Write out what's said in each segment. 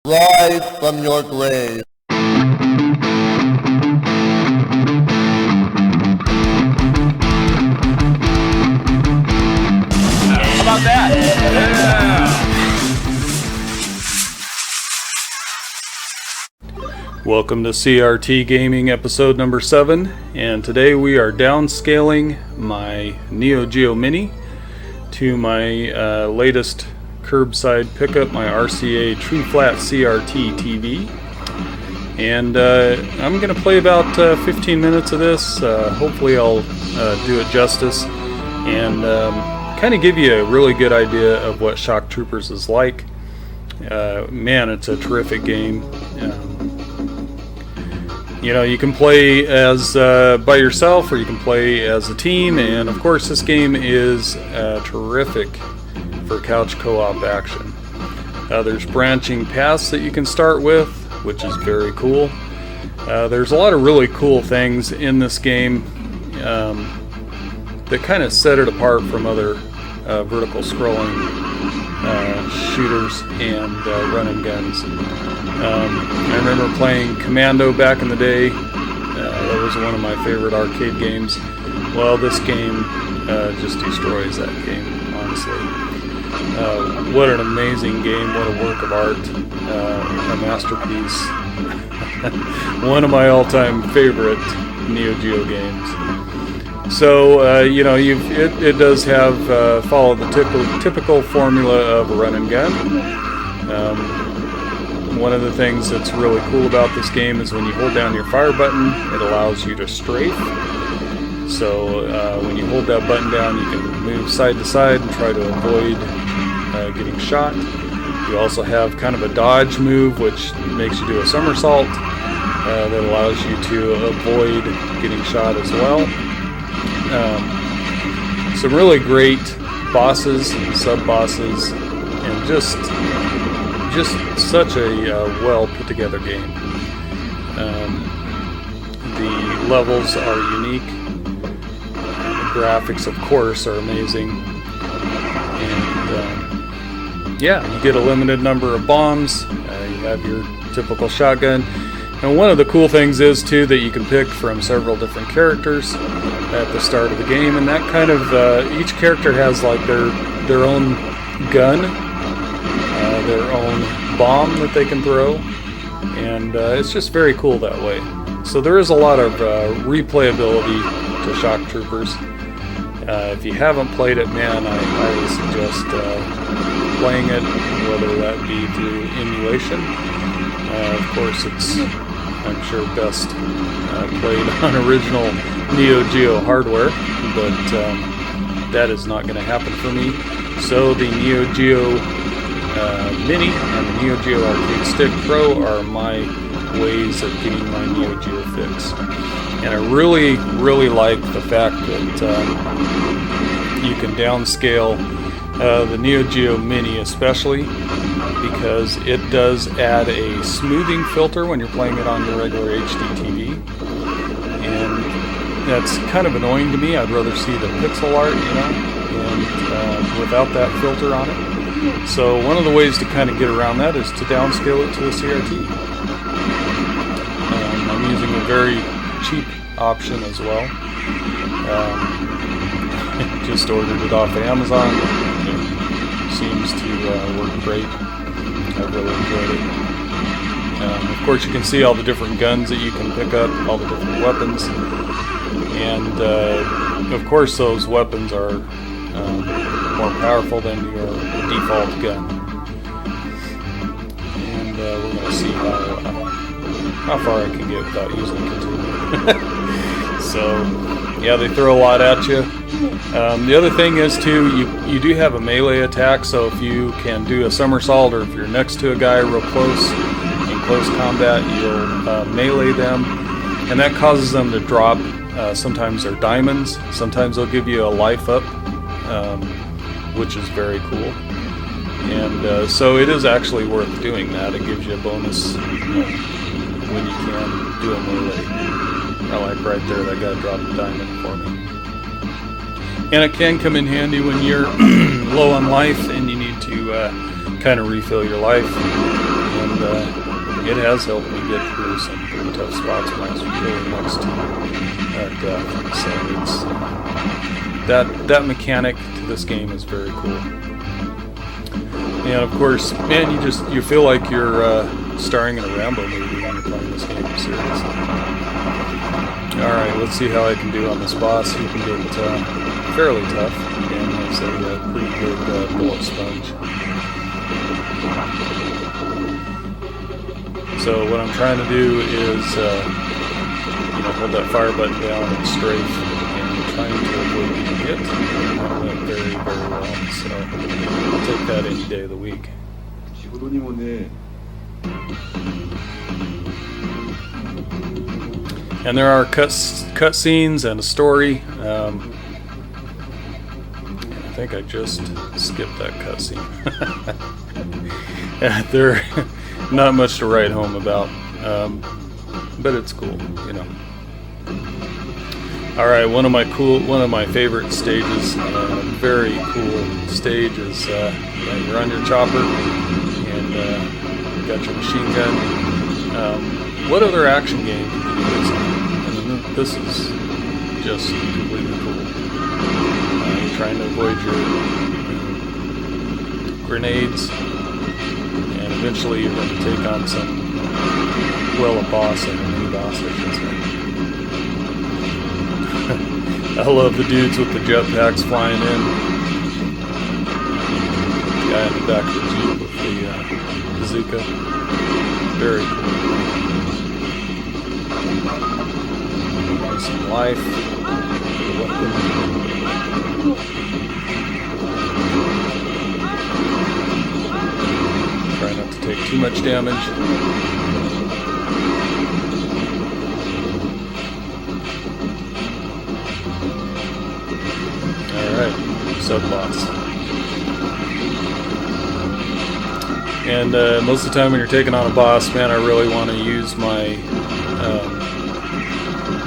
Rise from your grave. How about that? Yeah! Welcome to CRT Gaming episode number 7, and today we are downscaling my NEO-GEO Mini to my latest curbside pickup, my RCA TruFlat CRT TV. And I'm going to play about 15 minutes of this. Hopefully I'll do it justice and kind of give you a really good idea of what Shock Troopers is like. Man, it's a terrific game. You know, you can play as by yourself, or you can play as a team, and of course this game is terrific for couch co-op action. There's branching paths that you can start with, which is very cool. There's a lot of really cool things in this game that kind of set it apart from other vertical scrolling shooters and run and guns. I remember playing Commando back in the day. That was one of my favorite arcade games. Well, this game just destroys that game, honestly. What an amazing game, what a work of art, a masterpiece. One of my all-time favorite NEO-GEO games. So, you know, it does have follow the typical formula of a run and gun. One of the things that's really cool about this game is when you hold down your fire button, it allows you to strafe. So when you hold that button down, you can move side to side and try to avoid getting shot. You also have kind of a dodge move, which makes you do a somersault that allows you to avoid getting shot as well. Some really great bosses and sub-bosses, and just such a well put together game. The levels are unique. The graphics, of course, are amazing. And yeah, you get a limited number of bombs. You have your typical shotgun. And one of the cool things is, too, that you can pick from several different characters at the start of the game. And that kind of, each character has like their own gun, their own bomb that they can throw. And it's just very cool that way. So there is a lot of replayability to Shock Troopers. If you haven't played it, man, I highly suggest playing it, whether that be through emulation. Of course, it's, I'm sure, best played on original NEO-GEO hardware, but that is not going to happen for me. So the NEO-GEO Mini and the NEO-GEO Arcade Stick Pro are my ways of getting my NEO-GEO fix. And I really, really like the fact that you can downscale the NEO-GEO Mini, especially because it does add a smoothing filter when you're playing it on your regular HD TV. And that's kind of annoying to me. I'd rather see the pixel art, you know, and without that filter on it. So one of the ways to kind of get around that is to downscale it to a CRT. I'm using a very cheap option as well. Just ordered it off of Amazon. It seems to work great. I've really enjoyed it. Of course, you can see all the different guns that you can pick up, all the different weapons. And of course, those weapons are more powerful than your default gun. And we're going to see how far I can get without using the continue. So, yeah, they throw a lot at you. The other thing is, too, you do have a melee attack, so if you can do a somersault, or if you're next to a guy real close, in close combat, you'll melee them, and that causes them to drop. Sometimes they're diamonds, sometimes they'll give you a life up, which is very cool. And so it is actually worth doing that. It gives you a bonus when you can do a melee. I like right there, that guy dropped a diamond for me. And it can come in handy when you're low on life and you need to kind of refill your life. And it has helped me get through some pretty tough spots when I was really next to death. So it's that mechanic to this game is very cool. And of course, man, you feel like you're starring in a Rambo movie when you're playing this game. Seriously. All right, let's see how I can do on this boss. He can get fairly tough, and it's a pretty good bullet sponge. So what I'm trying to do is, hold that fire button down and strafe, and trying to avoid being hit. And that went very, very well. So I'll take that any day of the week. And there are cutscenes and a story. I think I just skipped that cutscene. They're not much to write home about, but it's cool, you know. All right, one of my favorite stages, very cool stage is you're on your chopper and you got your machine gun. What other action game can you do this on? I mean, this is just completely cool. You're trying to avoid your grenades, and eventually you're going to take on a boss, and a mini boss, I should say. I love the dudes with the jetpacks flying in. The guy in the back of the Jeep with the bazooka. Very cool. Some life. Try not to take too much damage. Alright, sub-boss. And most of the time when you're taking on a boss, man, I really want to use my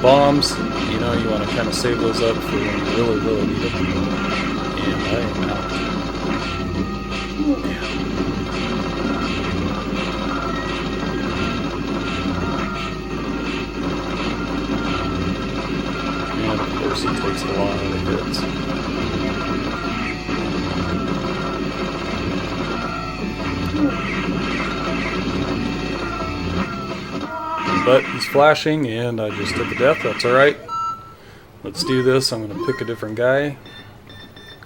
bombs. You know, you want to kind of save those up for when you really, really need them. And I am out. And of course he takes a lot of the hits. But he's flashing, and I just took a death. That's alright. Let's do this. I'm going to pick a different guy.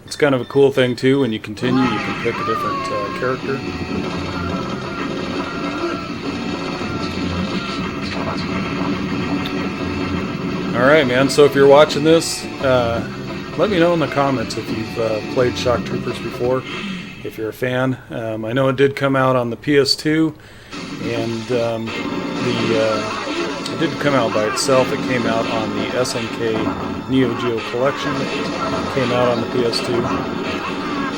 It's kind of a cool thing, too. When you continue, you can pick a different character. Alright, man. So if you're watching this, let me know in the comments if you've played Shock Troopers before, if you're a fan. I know it did come out on the PS2, and it didn't come out by itself. It came out on the SNK NEO-GEO collection. It came out on the PS2.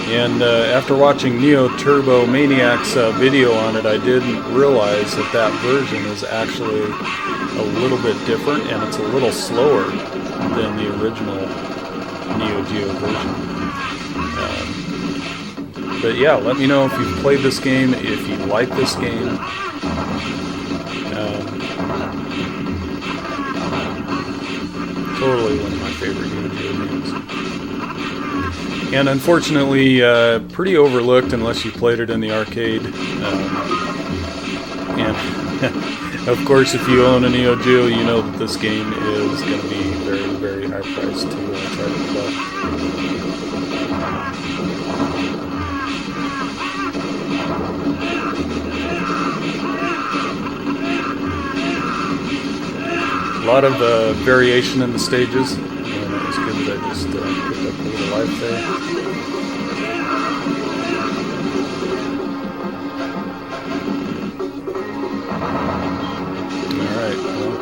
And after watching Neo Turbo Maniac's video on it, I didn't realize that that version is actually a little bit different, and it's a little slower than the original NEO-GEO version. But yeah, let me know if you've played this game, if you like this game. Totally one of my favorite NEO-GEO games. And unfortunately, pretty overlooked unless you played it in the arcade. And of course, if you own a NEO-GEO, you know that this game is going to be very, very high priced to try to play. A lot of variation in the stages, and it was good that I just picked up a little life there. Alright, well,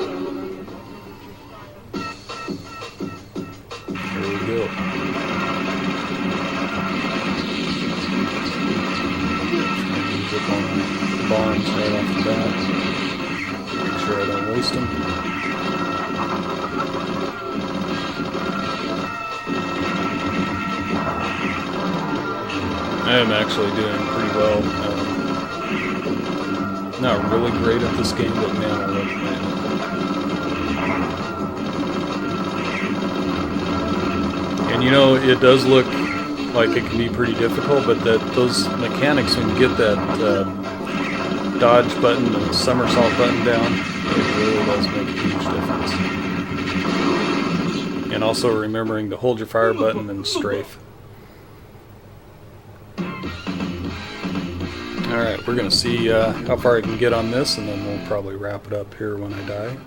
here we go. Use up on the bombs right off the bat. Make sure I don't waste them. I am actually doing pretty well. Not really great at this game, but man, I love playing it. And you know, it does look like it can be pretty difficult, but those mechanics, when you get that dodge button and somersault button down, it really does make a huge difference. And also remembering to hold your fire button and strafe. Alright, we're going to see how far I can get on this, and then we'll probably wrap it up here when I die.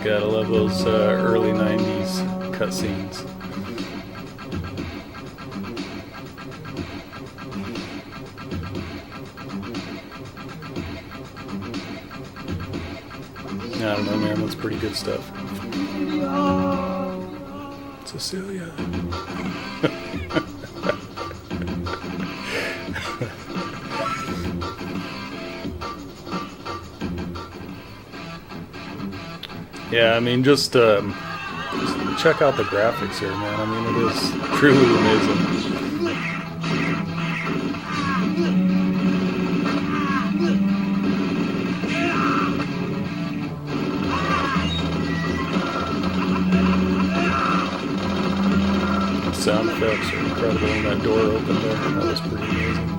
Gotta love those early 90s cutscenes. I don't know, man, that's pretty good stuff. Cecilia. Yeah, I mean, just check out the graphics here, man. I mean, it is truly amazing. Sound effects are incredible when that door opened there. That was pretty amazing.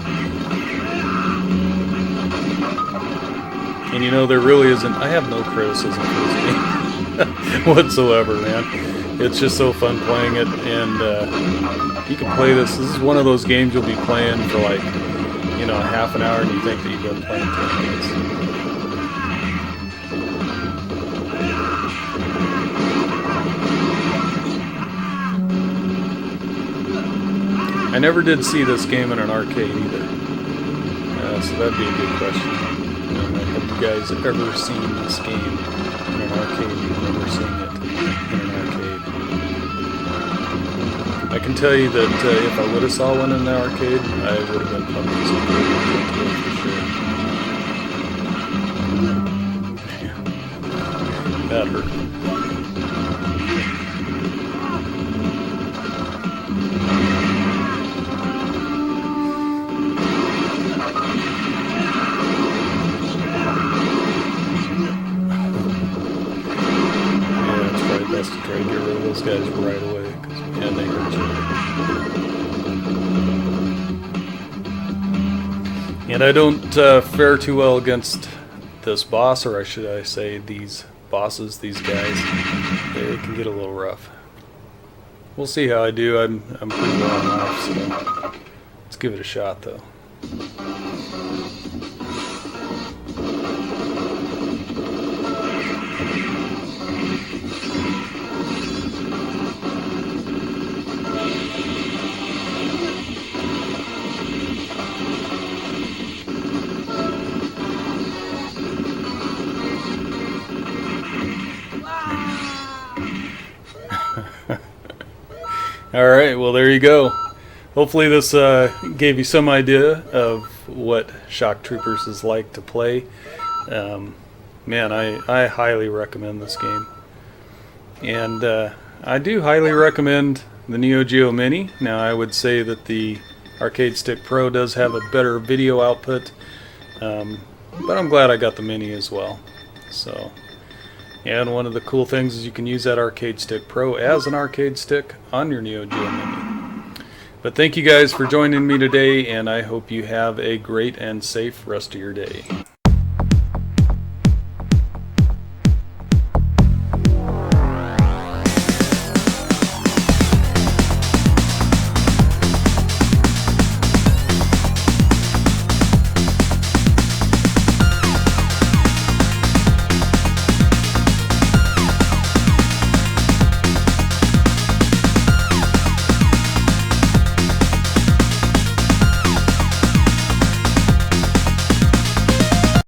And you know, there really isn't, I have no criticism for this game whatsoever, man. It's just so fun playing it, and you can play this. This is one of those games you'll be playing for like, you know, half an hour, and you think that you've been playing 10 minutes. I never did see this game in an arcade either, so that'd be a good question. Have you guys ever seen this game in an arcade? You've never seen it in an arcade. I can tell you that if I would have saw one in the arcade, I would have been pumping some good for sure. That hurt. Best to try to get rid of those guys right away, because man, they hurt you. And I don't fare too well against this boss, or should I say these bosses, these guys. They can get a little rough. We'll see how I do. I'm pretty well off, so let's give it a shot though. Alright, well there you go. Hopefully this gave you some idea of what Shock Troopers is like to play. Man, I highly recommend this game. And I do highly recommend the NEO-GEO Mini. Now I would say that the Arcade Stick Pro does have a better video output, but I'm glad I got the Mini as well. So, and one of the cool things is you can use that Arcade Stick Pro as an arcade stick on your NEO-GEO Mini. But thank you guys for joining me today, and I hope you have a great and safe rest of your day.